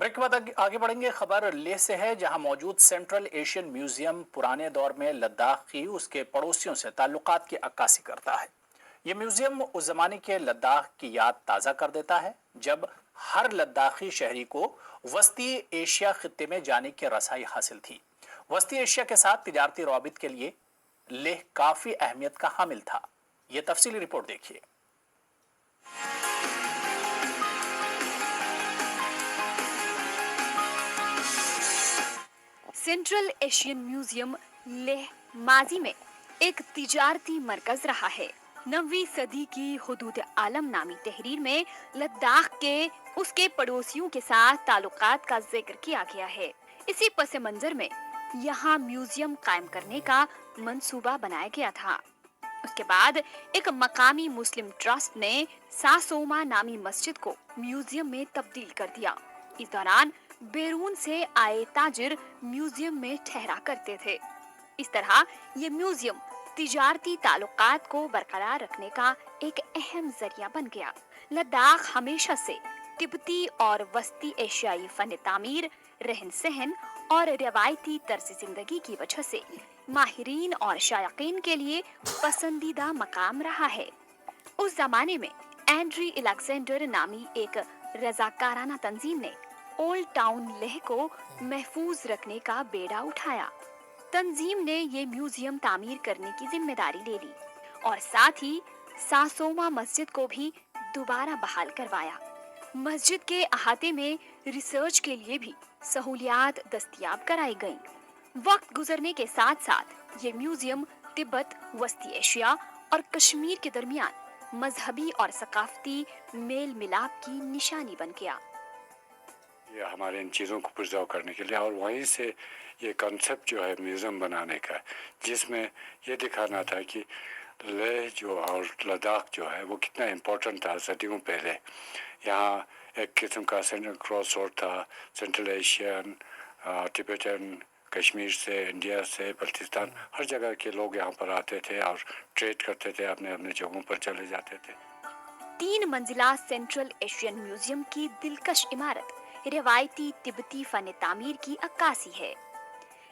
Break के बाद आगे बढ़ेंगे। खबर लेह से है, जहां मौजूद सेंट्रल एशियन म्यूजियम पुराने दौर में लद्दाख की उसके पड़ोसियों से ताल्लुकात की अक्कासी करता है। ये म्यूजियम उस जमाने के लद्दाख की याद ताज़ा कर देता है जब हर लद्दाखी शहरी को वस्ती एशिया खित्ते में जाने की रसाई हासिल थी। वस्ती एशिया के साथ तिजारती रवाबित के लिए लेह काफ़ी अहमियत का हामिल था। ये तफसीली रिपोर्ट देखिए। सेंट्रल एशियन म्यूजियम लेह माजी में एक तिजारती मरकज रहा है। 9वीं सदी की हुदूद आलम नामी तहरीर में लद्दाख के उसके पड़ोसियों के साथ ताल्लुकात का जिक्र किया गया है। इसी पस मंजर में यहाँ म्यूजियम कायम करने का मंसूबा बनाया गया था। उसके बाद एक मकामी मुस्लिम ट्रस्ट ने सासोमा नामी मस्जिद को म्यूजियम में तब्दील कर दिया। इस दौरान बैरून से आए ताजिर म्यूजियम में ठहरा करते थे। इस तरह ये म्यूजियम तिजारती ताल्लुकात को बरकरार रखने का एक अहम जरिया बन गया। लद्दाख हमेशा से तिब्बती और वस्ती एशियाई फन तामीर, रहन सहन और रवायती तर्ज जिंदगी की वजह से माहिरीन और शायकीन के लिए पसंदीदा मकाम रहा है। उस जमाने में एंड्री अलेक्जेंडर नामी एक रजाकाराना तंजीम ने ओल्ड टाउन लेह को महफूज रखने का बेड़ा उठाया। तंजीम ने ये म्यूजियम तामीर करने की जिम्मेदारी ले ली और साथ ही सासोमा मस्जिद को भी दोबारा बहाल करवाया। मस्जिद के अहाते में रिसर्च के लिए भी सहूलियात दस्तयाब कराई गईं। वक्त गुजरने के साथ साथ ये म्यूजियम तिब्बत, वस्ती एशिया और कश्मीर के दरमियान मजहबी और सकाफती मेल मिलाप की निशानी बन गया। ये हमारे इन चीज़ों को प्रिजर्व करने के लिए, और वहीं से ये कॉन्सेप्ट जो है म्यूज़ियम बनाने का, जिसमें ये दिखाना था कि लेह जो और लद्दाख जो है वो कितना इम्पोर्टेंट था सदियों पहले। यहाँ एक किस्म का सेंट्रल क्रॉस रोड था, सेंट्रल एशियन, तिब्बतन, कश्मीर से, इंडिया से, बल्तिस्तान, हर जगह के लोग यहाँ पर आते थे और ट्रेड करते थे, अपने अपने जगहों पर चले जाते थे। 3 मंजिला सेंट्रल एशियन म्यूजियम की दिलकश इमारत रिवायती तिब्बती फन तामीर की अक्कासी है।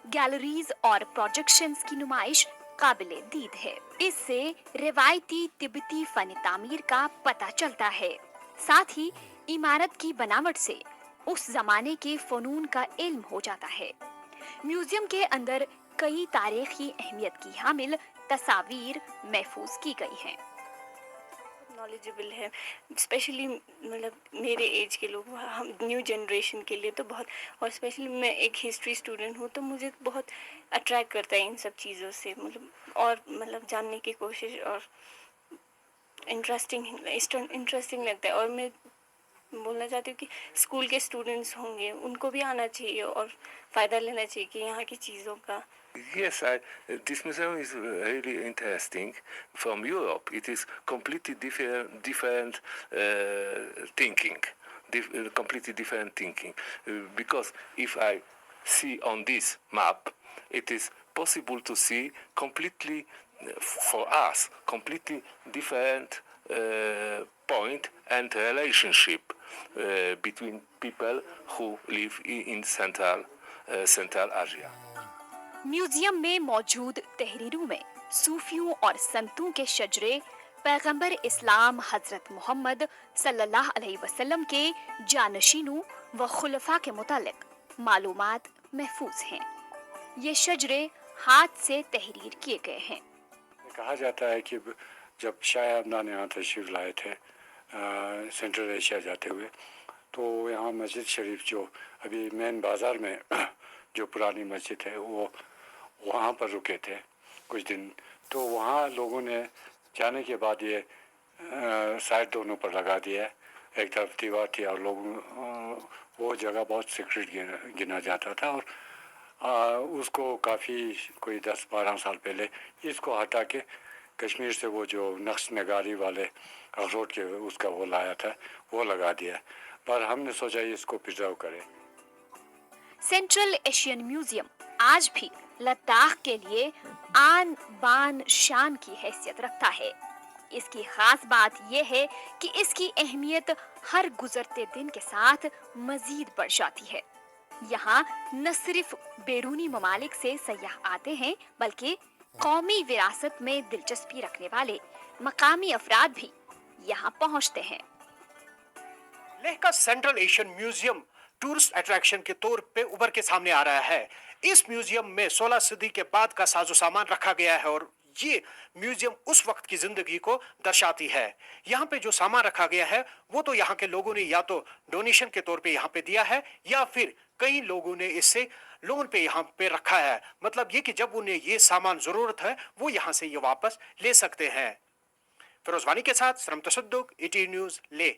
गैलरीज और प्रोजेक्शंस की नुमाइश काबिले दीद है। इससे रिवायती तिब्बती फन तामीर का पता चलता है। साथ ही इमारत की बनावट से उस जमाने के फनून का इल्म हो जाता है। म्यूजियम के अंदर कई तारीखी अहमियत की हामिल तस्वीर महफूज की गई हैं। नॉलेजेबल है, स्पेशली मतलब मेरे एज के लोग, हम न्यू जनरेशन के लिए तो बहुत, और स्पेशली मैं एक हिस्ट्री स्टूडेंट हूँ तो मुझे बहुत अट्रैक्ट करता है इन सब चीज़ों से, मतलब जानने की कोशिश, और इंटरेस्टिंग लगता है। और मैं बोलना चाहती हूँ कि स्कूल के स्टूडेंट्स होंगे उनको भी आना चाहिए और फ़ायदा लेना चाहिए कि यहाँ की चीज़ों का। Yes, this museum is really interesting. From Europe, it is completely different thinking, completely different thinking. Because if I see on this map, it is possible to see completely, for us, completely different point and relationship between people who live in Central Asia. Museum में मौजूद तहरीरों में सूफियों और संतों के शजरे, पैगंबर इस्लाम हजरत मोहम्मद सल्लल्लाहु अलैहि वसल्लम के जानशीनों व खुलफा के मुतालिक मालूमात महफूज हैं। ये शजरे हाथ से तहरीर किए गए हैं। कहा जाता है कि जब शाह अब्दान यहाँ तशरीफ लाए थे सेंट्रल एशिया जाते हुए, तो यहाँ मस्जिद शरीफ जो अभी मेन बाज़ार में जो पुरानी मस्जिद है वो वहाँ पर रुके थे कुछ दिन। तो वहाँ लोगों ने जाने के बाद ये साइड दोनों पर लगा दिया। एक तरफ दीवार थी और लोग वो जगह बहुत सीक्रेट गिना जाता था, और उसको काफ़ी कोई 10-12 साल पहले इसको हटा के कश्मीर से वो जो नक्श नगारी वाले अखरोट के उसका वो लाया था, वो लगा दिया। पर हमने सोचा इसको प्रिजर्व करें। सेंट्रल एशियन म्यूजियम आज भी लद्दाख के लिए आन बान शान की हैसियत रखता है। اس کی خاص بات یہ ہے کہ اس کی اہمیت ہر گزرتے دن کے ساتھ مزید بڑھ جاتی ہے۔ یہاں نہ صرف بیرونی ممالک سے سیاح آتے ہیں بلکہ قومی وراثت میں دلچسپی رکھنے والے مقامی افراد بھی یہاں پہنچتے ہیں۔ لیہ کا central Asian museum tourist attraction کے طور پہ ابھر کے سامنے آ رہا ہے۔ اس میوزیم میں 16 صدی کے بعد کا ساز و سامان رکھا گیا ہے اور یہ میوزیم اس وقت کی زندگی کو درشاتی ہے۔ یہاں پہ جو سامان رکھا گیا ہے وہ تو یہاں کے لوگوں نے یا تو ڈونیشن کے طور پہ یہاں پہ دیا ہے یا پھر کئی لوگوں نے اس سے لون پہ یہاں پہ رکھا ہے۔ مطلب یہ کہ جب انہیں یہ سامان ضرورت ہے وہ یہاں سے یہ واپس لے سکتے ہیں۔ فیروز وانی کے ساتھ سرم تصدق، ET نیوز، لے۔